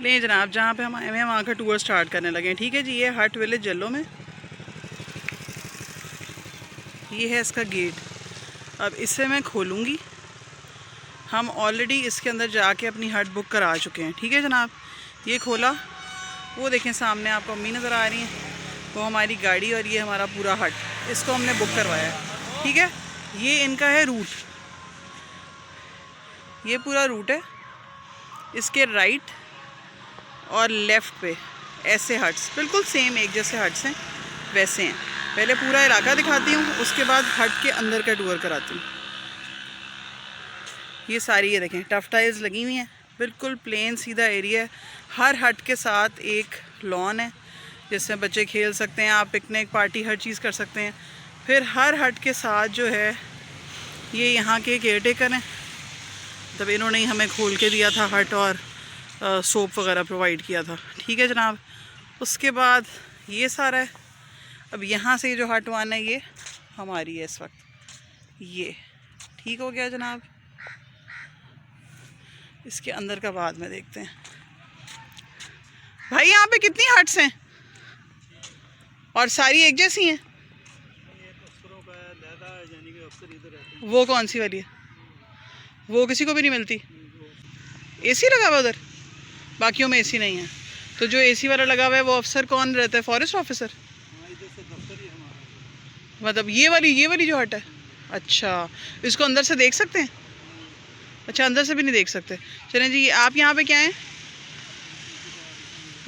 ले जनाब, जहाँ पे हम आए हैं वहाँ का टूर स्टार्ट करने लगे हैं। ठीक है जी, ये हट विलेज जल्लो में, ये है इसका गेट। अब इसे मैं खोलूँगी। हम ऑलरेडी इसके अंदर जाके अपनी हट बुक करा चुके हैं। ठीक है जनाब, ये खोला, वो देखें सामने आपको अम्मी नज़र आ रही हैं, वो हमारी गाड़ी और ये हमारा पूरा हट, इसको हमने बुक करवाया है। ठीक है, ये इनका है रूट, ये पूरा रूट है। इसके राइट और लेफ़्ट पे ऐसे हट्स बिल्कुल सेम एक जैसे हट्स हैं वैसे हैं। पहले पूरा इलाका दिखाती हूँ, उसके बाद हट के अंदर का टूर कराती हूँ। ये सारी ये देखें टफ टाइल्स लगी हुई हैं, बिल्कुल प्लेन सीधा एरिया है। हर हट के साथ एक लॉन है जिसमें बच्चे खेल सकते हैं, आप पिकनिक पार्टी हर चीज़ कर सकते हैं। फिर हर हट के साथ जो है ये यहाँ के केयर टेकर हैं, तब इन्होंने ही हमें खोल के दिया था हट और सोप वगैरह प्रोवाइड किया था। ठीक है जनाब, उसके बाद ये सारा है। अब यहाँ से जो हट वन है ये हमारी है इस वक्त। ये ठीक हो गया जनाब, इसके अंदर का बाद में देखते हैं। भाई यहाँ पे कितनी हट्स हैं और सारी एक जैसी हैं? वो कौन सी वाली है? वो किसी को भी नहीं मिलती। एसी लगा हुआ उधर, बाकियों में एसी नहीं है। तो जो एसी वाला लगा हुआ है वो अफसर कौन रहता है? Forest officer. मतलब ये वाली जो हट है। अच्छा, इसको अंदर से देख सकते हैं? अच्छा, अंदर से भी नहीं देख सकते। चलें जी, आप यहाँ पे क्या हैं?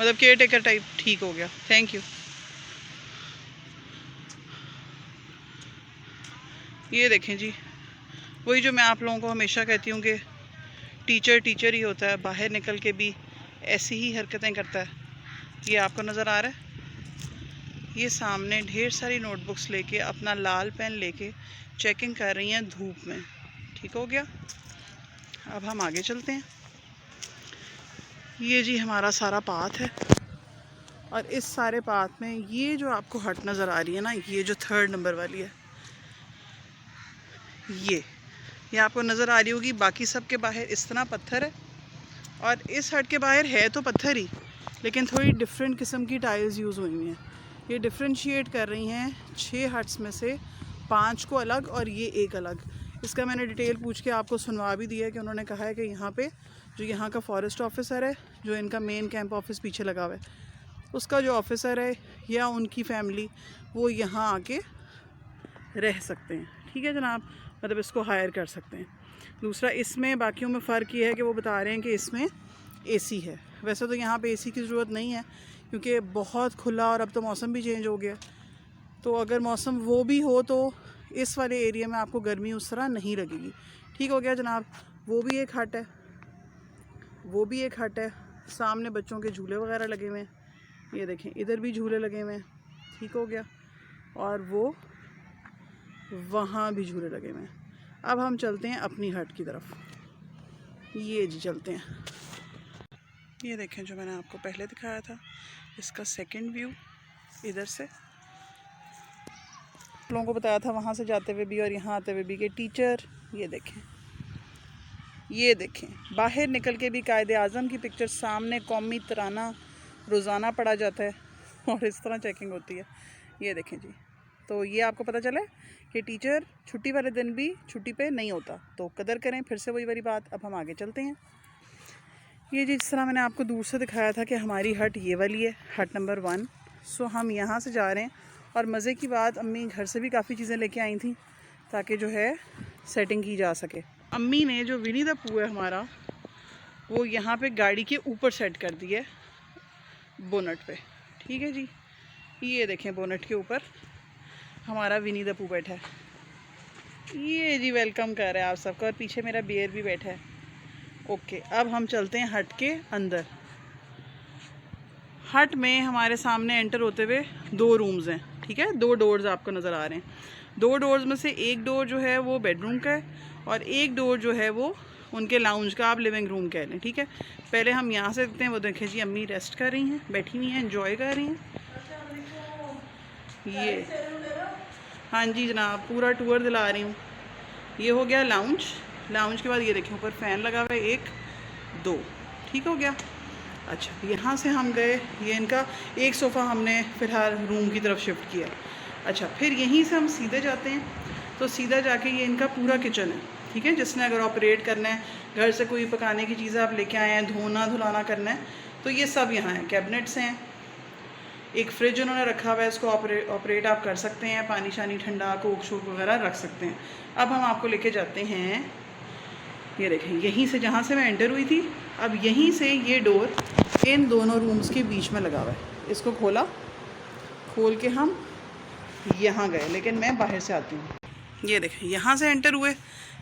मतलब केयर टेकर टाइप। ठीक हो गया, थैंक यू। ये देखें जी, वही जो मैं आप लोगों को हमेशा कहती हूँ कि टीचर ही होता है, बाहर निकल के भी ऐसी ही हरकतें करता है। ये आपको नज़र आ रहा है, ये सामने ढेर सारी नोटबुक्स लेके अपना लाल पेन लेके चेकिंग कर रही हैं धूप में। ठीक हो गया, अब हम आगे चलते हैं। ये जी हमारा सारा पाथ है और इस सारे पाथ में ये जो आपको हट नज़र आ रही है ना, ये जो 3rd नंबर वाली है, ये आपको नज़र आ रही होगी। बाकी सब के बाहर इस तरह पत्थर है और इस हट के बाहर है तो पत्थर ही, लेकिन थोड़ी डिफरेंट किस्म की टाइल्स यूज़ हुई हुई हैं। ये डिफ्रेंशिएट कर रही हैं 6 हट्स में से 5 को अलग और ये एक अलग। इसका मैंने डिटेल पूछ के आपको सुनवा भी दिया है कि उन्होंने कहा है कि यहाँ पे जो यहाँ का फॉरेस्ट ऑफिसर है, जो इनका मेन कैंप ऑफिस पीछे लगा हुआ है, उसका जो ऑफिसर है या उनकी फैमिली वो यहाँ आके रह सकते हैं। ठीक है जनाब, मतलब इसको हायर कर सकते हैं। दूसरा, इसमें बाकियों में फ़र्क ये है कि वो बता रहे हैं कि इसमें एसी है। वैसे तो यहाँ पे एसी की ज़रूरत नहीं है क्योंकि बहुत खुला और अब तो मौसम भी चेंज हो गया। तो अगर मौसम वो भी हो तो इस वाले एरिया में आपको गर्मी उस तरह नहीं लगेगी। ठीक हो गया जनाब, वो भी एक हट है, वो भी एक हट है। सामने बच्चों के झूले वगैरह लगे हुए हैं, ये देखें इधर भी झूले लगे हुए हैं। ठीक हो गया, और वो वहाँ भी झूले लगे हुए हैं। अब हम चलते हैं अपनी हट की तरफ। ये जी चलते हैं। ये देखें जो मैंने आपको पहले दिखाया था, इसका सेकंड व्यू इधर से। लोगों को बताया था वहाँ से जाते हुए भी और यहाँ आते हुए भी कि टीचर ये देखें, ये देखें बाहर निकल के भी कायदे आज़म की पिक्चर सामने, कौमी तराना रोज़ाना पढ़ा जाता है और इस तरह चेकिंग होती है। ये देखें जी, तो ये आपको पता चला कि टीचर छुट्टी वाले दिन भी छुट्टी पे नहीं होता, तो कदर करें। फिर से वही वाली बात। अब हम आगे चलते हैं। ये जी जिस तरह मैंने आपको दूर से दिखाया था कि हमारी हट ये वाली है, हट नंबर 1। सो हम यहाँ से जा रहे हैं और मज़े की बात, अम्मी घर से भी काफ़ी चीज़ें लेके आई थी ताकि जो है सेटिंग की जा सके। अम्मी ने जो विनी द पू है हमारा, वो यहाँ पे गाड़ी के ऊपर सेट कर दी है बोनट पे। ठीक है जी, ये देखें बोनट के ऊपर हमारा विनी द पू बैठा है। ये जी वेलकम कर रहा है आप सबका, और पीछे मेरा बेयर भी बैठा है। ओके, अब हम चलते हैं हट के अंदर। हट में हमारे सामने एंटर होते हुए 2 रूम्स हैं। ठीक है, 2 डोर्स आपको नज़र आ रहे हैं। 2 डोर्स में से एक डोर जो है वो बेडरूम का है और एक डोर जो है वो उनके लाउंज का, आप लिविंग रूम कह लें। ठीक है, पहले हम यहाँ से देखते हैं। वो देखें जी अम्मी रेस्ट कर रही हैं, बैठी हुई हैं, एंजॉय कर रही हैं। ये हाँ जी जनाब, पूरा टूर दिला रही हूँ। ये हो गया लाउंज। लाउंज के बाद ये देखें ऊपर फ़ैन लगा हुआ है 1 2। ठीक हो गया। अच्छा, यहाँ से हम गए, ये इनका एक सोफ़ा हमने फ़िलहाल रूम की तरफ शिफ्ट किया। अच्छा, फिर यहीं से हम सीधे जाते हैं, तो सीधा जाके ये इनका पूरा किचन है, ठीक है। जिसने अगर ऑपरेट करना है, घर से कोई पकाने की चीज़ें आप लेके आए हैं, धोना धुलाना करना है, तो ये सब यहाँ है। कैबिनेट्स हैं, एक फ्रिज उन्होंने रखा हुआ है, इसको ऑपरेट आप कर सकते हैं, पानी शानी ठंडा कोक शोक वगैरह रख सकते हैं। अब हम आपको लेके जाते हैं, ये देखें, यहीं से जहाँ से मैं एंटर हुई थी, अब यहीं से ये डोर इन दोनों रूम्स के बीच में लगा हुआ है। इसको खोला, खोल के हम यहाँ गए, लेकिन मैं बाहर से आती हूँ। ये देखें, यहाँ से एंटर हुए,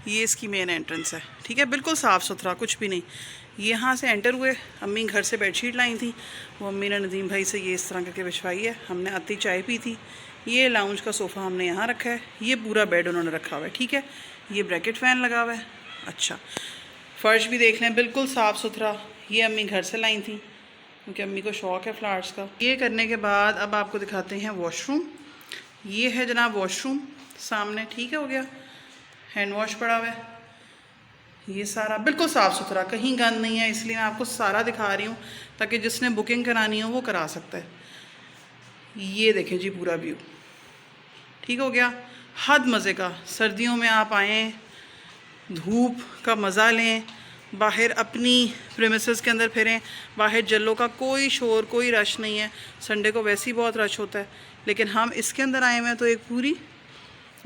ये इसकी मेन एंट्रेंस है, ठीक है, बिल्कुल साफ़ सुथरा, कुछ भी नहीं। यहाँ से एंटर हुए, अम्मी घर से बेडशीट लाई थी, वो अम्मी ने नदीम भाई से ये इस तरह करके बिछवाई है। हमने आती चाय पी थी। ये लाउंज का सोफ़ा हमने यहाँ रखा है, ये पूरा बेड उन्होंने रखा हुआ है, ठीक है। ये ब्रैकेट फ़ैन लगा हुआ है। अच्छा, फ़र्श भी देख लें, बिल्कुल साफ़ सुथरा। ये अम्मी घर से लाई थी, क्योंकि अम्मी को शौक़ है फ्लावर्स का। ये करने के बाद अब आपको दिखाते हैं वॉशरूम। ये है जनाब वॉशरूम सामने, ठीक है, हो गया। हैंड वॉश पड़ा हुआ है, ये सारा बिल्कुल साफ़ सुथरा, कहीं गंद नहीं है, इसलिए मैं आपको सारा दिखा रही हूँ ताकि जिसने बुकिंग करानी हो वो करा सकता है। ये देखें जी पूरा व्यू, ठीक हो गया, हद मज़े का। सर्दियों में आप आएँ, धूप का मज़ा लें, बाहर अपनी प्रेमिसेस के अंदर फिरें, बाहर जल्लों का कोई शोर कोई रश नहीं है। संडे को वैसे ही बहुत रश होता है, लेकिन हम इसके अंदर आए हुए हैं तो एक पूरी,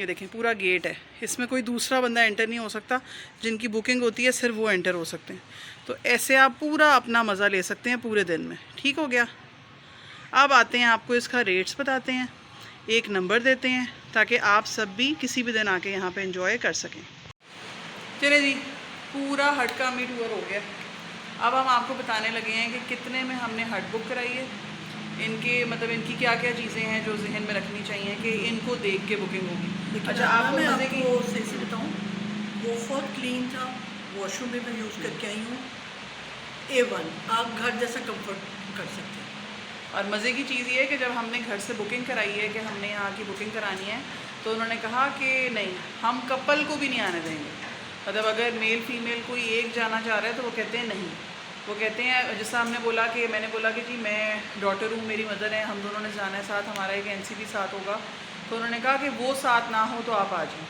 ये देखें, पूरा गेट है, इसमें कोई दूसरा बंदा एंटर नहीं हो सकता। जिनकी बुकिंग होती है सिर्फ वो एंटर हो सकते हैं। तो ऐसे आप पूरा अपना मज़ा ले सकते हैं पूरे दिन में, ठीक हो गया। अब आते हैं, आपको इसका रेट्स बताते हैं, एक नंबर देते हैं ताकि आप सब भी किसी भी दिन आके यहाँ पे एंजॉय कर सकें। चले जी, पूरा हट का हमें टूर हो गया। अब हम आपको बताने लगे हैं कि कितने में हमने हट बुक कराई है, इनके मतलब इनकी क्या क्या चीज़ें हैं जो जहन में रखनी चाहिए कि इनको देख के बुकिंग होगी। अच्छा, आपको मज़े की सही से बताऊँ, वो बहुत क्लीन था, वॉशरूम भी मैं यूज़ करके आई हूँ, A1, आप घर जैसा कंफर्ट कर सकते हैं। और मज़े की चीज़ ये है कि जब हमने घर से बुकिंग कराई है कि हमने यहाँ की बुकिंग करानी है, तो उन्होंने कहा कि नहीं, हम कपल को भी नहीं आने देंगे। मतलब अगर मेल फीमेल कोई एक जाना चाह रहा है तो वो कहते हैं नहीं, वो कहते हैं, जैसा हमने बोला कि मैंने बोला कि जी मैं डॉटर हूँ, मेरी मदर है, हम दोनों ने जाना है साथ, हमारा एक NC भी साथ होगा। तो उन्होंने कहा कि वो साथ ना हो तो आप आ जाएँ।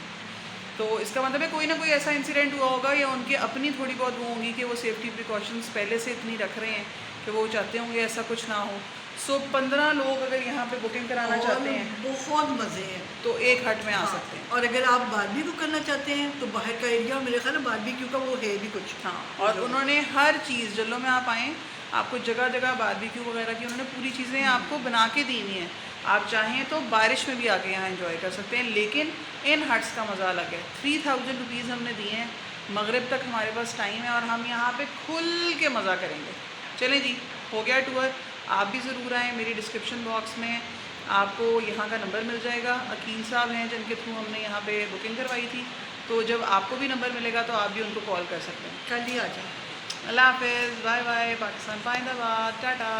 तो इसका मतलब है कोई ना कोई ऐसा इंसिडेंट हुआ होगा या उनकी अपनी थोड़ी बहुत वो होंगी कि वो सेफ्टी प्रिकॉशंस पहले से इतनी रख रहे हैं कि वो चाहते होंगे ऐसा कुछ ना हो। सो 15 लोग अगर यहाँ पे बुकिंग कराना चाहते हैं, बहुत मज़े हैं, तो एक हट में आ सकते हैं। और अगर आप बारबेक्यू करना चाहते हैं तो बाहर का एरिया, मेरे ख्याल में बारबेक्यू का वो है भी कुछ। हाँ, और उन्होंने हर चीज़, जल्लों में आप आएँ, आपको जगह जगह बारबेक्यू वगैरह की उन्होंने पूरी चीज़ें आपको बना के दी हुई हैं। आप चाहें तो बारिश में भी आके यहाँ एंजॉय कर सकते हैं, लेकिन इन हट्स का मज़ा अलग है। 3000 रुपीज़ हमने दिए हैं, मगरिब तक हमारे पास टाइम है और हम यहाँ पे खुल के मज़ा करेंगे। चलें जी, हो गया टूर। आप भी ज़रूर आएँ, मेरी डिस्क्रिप्शन बॉक्स में आपको यहाँ का नंबर मिल जाएगा। अकील साहब हैं जिनके थ्रू हमने यहाँ पे बुकिंग करवाई थी, तो जब आपको भी नंबर मिलेगा तो आप भी उनको कॉल कर सकते हैं। कल ही आ जाए। अल्लाह हाफ़िज़, बाय बाय, पाकिस्तान पाइंदाबाद, टाटा।